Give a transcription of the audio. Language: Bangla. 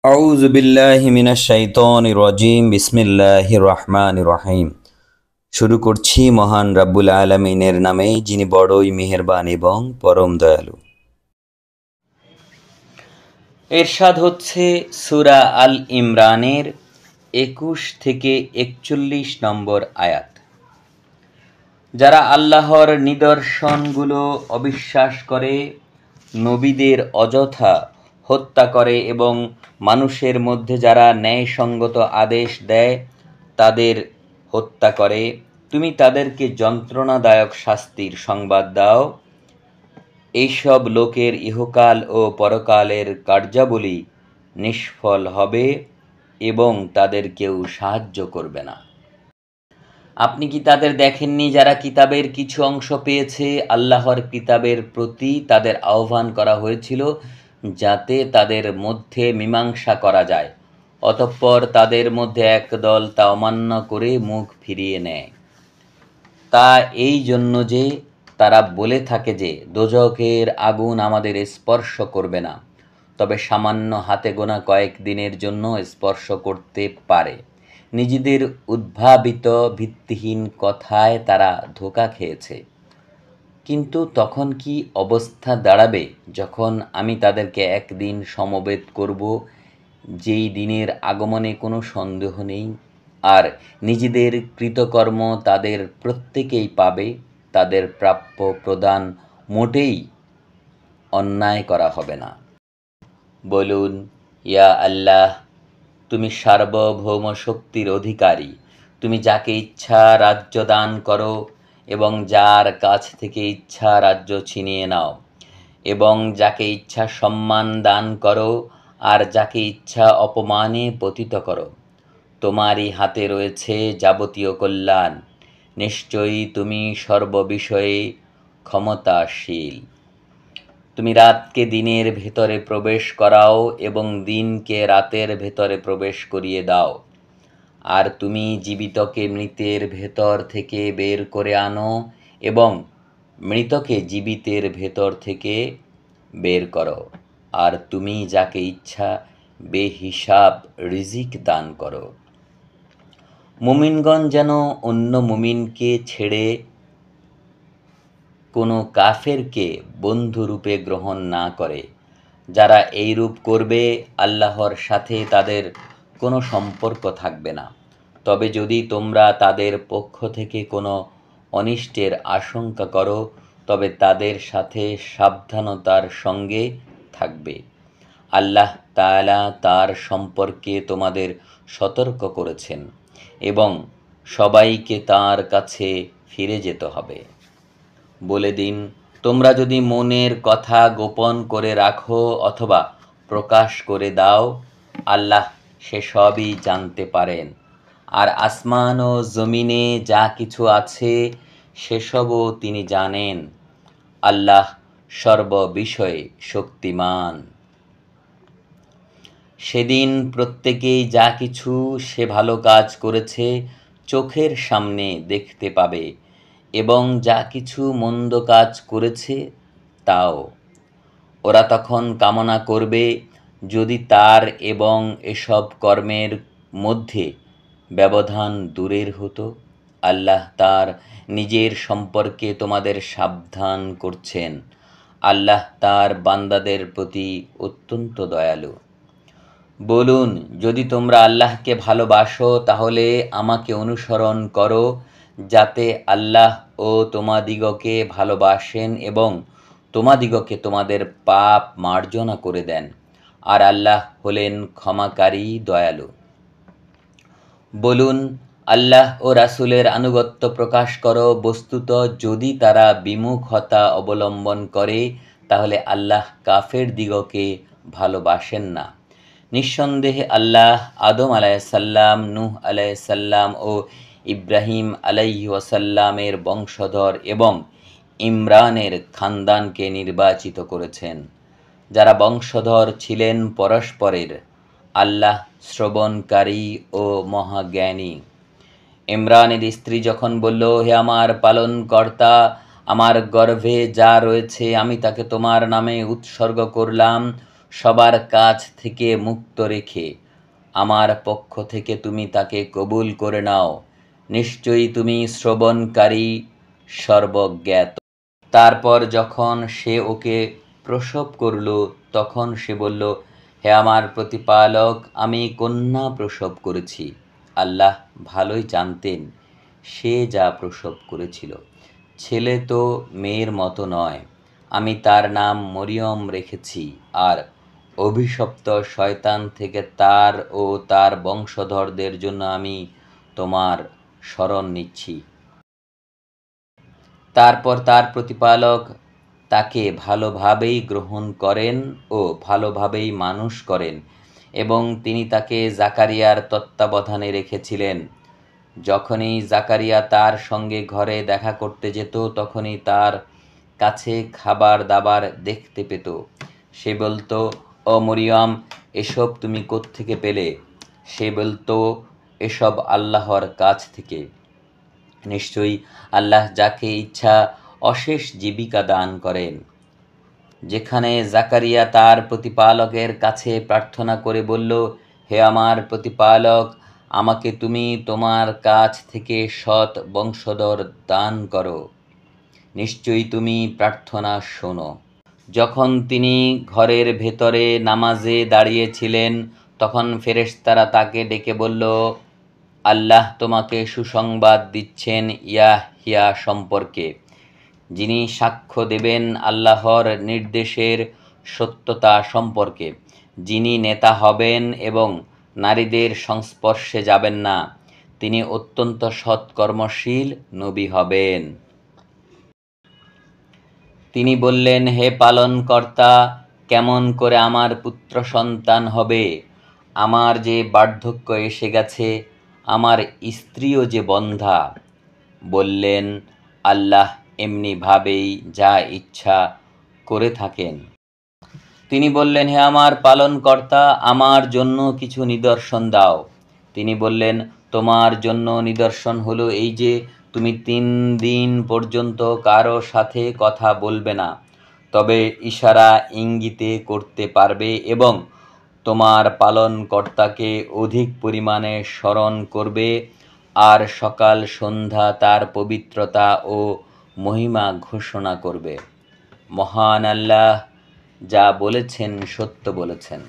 আউযু বিল্লাহি মিনাশ শাইতানির রাজিম বিসমিল্লাহির রহমানির রহিম। শুরু করছি মহান রাব্বুল আলামিনের নামে, যিনি বড়ই মেহেরবান এবং পরম দয়ালু। এরশাদ হচ্ছে সূরা আল ইমরানের ২১ থেকে ৪১ নম্বর আয়াত। যারা আল্লাহর নিদর্শনগুলো অবিশ্বাস করে, নবীদের অযথা হত্যা করে এবং মানুষের মধ্যে যারা ন্যায়সঙ্গত আদেশ দেয় তাদের হত্যা করে, তুমি তাদেরকে যন্ত্রণাদায়ক শাস্তির সংবাদ দাও। এইসব লোকের ইহকাল ও পরকালের কার্যাবলী নিষ্ফল হবে এবং তাদের কেউ সাহায্য করবে না। আপনি কি তাদের দেখেননি যারা কিতাবের কিছু অংশ পেয়েছে? আল্লাহর কিতাবের প্রতি তাদের আহ্বান করা হয়েছিল যাতে তাদের মধ্যে মীমাংসা করা যায়, অতঃপর তাদের মধ্যে একদল তা অমান্য করে মুখ ফিরিয়ে নেয়। তা এই জন্য যে তারা বলে থাকে যে দোজখের আগুন আমাদের স্পর্শ করবে না, তবে সামান্য হাতে গোনা কয়েক দিনের জন্য স্পর্শ করতে পারে। নিজেদের উদ্ভাবিত ভিত্তিহীন কথায় তারা ধোঁকা খেয়েছে। কিন্তু তখন কি অবস্থা দাঁড়াবে যখন আমি তাদেরকে একদিন সমবেত করব, যেই দিনের আগমনে কোনো সন্দেহ নেই, আর নিজেদের কৃতকর্ম তাদের প্রত্যেকেই পাবে। তাদের প্রাপ্য প্রদান মোটেই অন্যায় করা হবে না। বলুন, ইয়া আল্লাহ, তুমি সার্বভৌম শক্তির অধিকারী। তুমি যাকে ইচ্ছা রাজ্য দান করো এবং যার কাছ থেকে ইচ্ছা রাজ্য ছিনিয়ে নাও, এবং যাকে ইচ্ছা সম্মান দান করো আর যাকে ইচ্ছা অপমানে পতিত করো। তোমারই হাতে রয়েছে যাবতীয় কল্যাণ। নিশ্চয়ই তুমি সর্ববিষয়ে ক্ষমতাশীল। তুমি রাতকে দিনের ভেতরে প্রবেশ করাও এবং দিনকে রাতের ভেতরে প্রবেশ করিয়ে দাও। আর তুমি জীবিতকে মৃতের ভেতর থেকে বের করে আনো এবং মৃতকে জীবিতের ভেতর থেকে বের করো। আর তুমি যাকে ইচ্ছা বেহিসাব রিজিক দান করো। মুমিনগণ যেন অন্য মুমিনকে ছেড়ে কোনো কাফেরকে বন্ধুরূপে গ্রহণ না করে। যারা এইরূপ করবে আল্লাহর সাথে তাদের কোনো সম্পর্ক থাকবে না। তবে যদি তোমরা তাদের পক্ষ থেকে কোনো অনিষ্টের আশঙ্কা করো, তবে তাদের সাথে সাবধানতার সঙ্গে থাকবে। আল্লাহ তাআলা তার সম্পর্কে তোমাদের সতর্ক করেছেন এবং সবাইকে তার কাছে ফিরে যেতে হবে। বলে দিন, তোমরা যদি মনের কথা গোপন করে রাখো অথবা প্রকাশ করে দাও, আল্লাহ সেসবই জানতে পারেন। আর আসমান ও জমিনে যা কিছু আছে সেসবও তিনি জানেন। আল্লাহ সর্ববিষয়ে শক্তিমান। সেদিন প্রত্যেকেই যা কিছু সে ভালো কাজ করেছে চোখের সামনে দেখতে পাবে, এবং যা কিছু মন্দ কাজ করেছে তাও। ওরা তখন কামনা করবে যদি তার এবং এসব কর্মের মধ্যে ব্যবধান দূরের হতো। আল্লাহ তার নিজের সম্পর্কে তোমাদের সাবধান করছেন। আল্লাহ তার বান্দাদের প্রতি অত্যন্ত দয়ালু। বলুন, যদি তোমরা আল্লাহকে ভালোবাসো তাহলে আমাকে অনুসরণ করো, যাতে আল্লাহ ও তোমাদিগকে ভালোবাসেন এবং তোমাদিগকে তোমাদের পাপ মার্জনা করে দেন। আর আল্লাহ হলেন ক্ষমাকারী, দয়ালু। বলুন, আল্লাহ ও রাসূলের আনুগত্য প্রকাশ করো। বস্তুত যদি তারা বিমুখতা অবলম্বন করে তাহলে আল্লাহ কাফের দিগকে ভালোবাসেন না। নিঃসন্দেহে আল্লাহ আদম আলাইহিসসালাম, নূহ আলাইহিসসালাম ও ইব্রাহিম আলাইহিওয়াসাল্লামের বংশধর এবং ইমরানের খানদানকে নির্বাচিত করেছেন, যারা বংশধর ছিলেন পরস্পরের। আল্লাহ শ্রবণকারী ও মহাজ্ঞানী। ইমরানের স্ত্রী যখন বলল, হে আমার পালনকর্তা, আমার গর্ভে যা রয়েছে আমি তাকে তোমার নামে উৎসর্গ করলাম, সবার কাছ থেকে মুক্ত রেখে আমার পক্ষ থেকে তুমি তাকে কবুল করে নাও। নিশ্চয়ই তুমি শ্রবণকারী, সর্বজ্ঞাত। তারপর যখন সে ওকে প্রসব করল, তখন সে বলল, হে আমার প্রতিপালক, আমি কন্যা প্রসব করেছি। আল্লাহ ভালোই জানতেন সে যা প্রসব করেছিল। ছেলে তো মেয়ের মতো নয়। আমি তার নাম মরিয়ম রেখেছি, আর অভিশপ্ত শয়তান থেকে তার ও তার বংশধরদের জন্য আমি তোমার শরণ নিচ্ছি। তারপর তার প্রতিপালক তাকে ভালোভাবেই গ্রহণ করেন ও ভালোভাবেই মানুষ করেন, এবং তিনি তাকে জাকারিয়ার তত্ত্বাবধানে রেখেছিলেন। যখনই জাকারিয়া তার সঙ্গে ঘরে দেখা করতে যেত, তখনই তার কাছে খাবার দাবার দেখতে পেত। সে বলতো, ও মরিয়ম, এসব তুমি কোত্থেকে পেলে? সে বলতো, এসব আল্লাহর কাছ থেকে। নিশ্চয়ই আল্লাহ যাকে ইচ্ছা অশেষ জীবিকা দান করেন। যেখানে জাকারিয়া তার প্রতিপালকের কাছে প্রার্থনা করে বলল, হে আমার প্রতিপালক, আমাকে তুমি তোমার কাছ থেকে সৎ বংশধর দান করো। নিশ্চয়ই তুমি প্রার্থনা শোনো। যখন তিনি ঘরের ভেতরে নামাজে দাঁড়িয়েছিলেন, তখন ফেরেশতারা তাকে ডেকে বলল, আল্লাহ তোমাকে সুসংবাদ দিচ্ছেন ইয়াহইয়া সম্পর্কে, যিনি সাক্ষ্য দেবেন আল্লাহর নির্দেশের সত্যতা সম্পর্কে, যিনি নেতা হবেন এবং নারীদের সংস্পর্শে যাবেন না। তিনি অত্যন্ত সৎকর্মশীল নবী হবেন। তিনি বললেন, হে পালনকর্তা, কেমন করে আমার পুত্র সন্তান হবে? আমার যে বার্ধক্য এসে গেছে, আমার স্ত্রীও যে বন্ধ্যা। বললেন, আল্লাহ এমনিভাবেই যা ইচ্ছা করে থাকেন। তিনি বললেন, হে আমার পালনকর্তা, আমার জন্য কিছু নিদর্শন দাও। তিনি বললেন, তোমার জন্য নিদর্শন হলো এই যে, তুমি 3 দিন পর্যন্ত কারো সাথে কথা বলবে না, তবে ইশারা ইঙ্গিতে করতে পারবে এবং তোমার পালনকর্তাকে অধিক পরিমাণে স্মরণ করবে, আর সকাল সন্ধ্যা তার পবিত্রতা ও মহিমা ঘোষণা করবে। মহান আল্লাহ যা বলেছেন সত্য বলেছেন।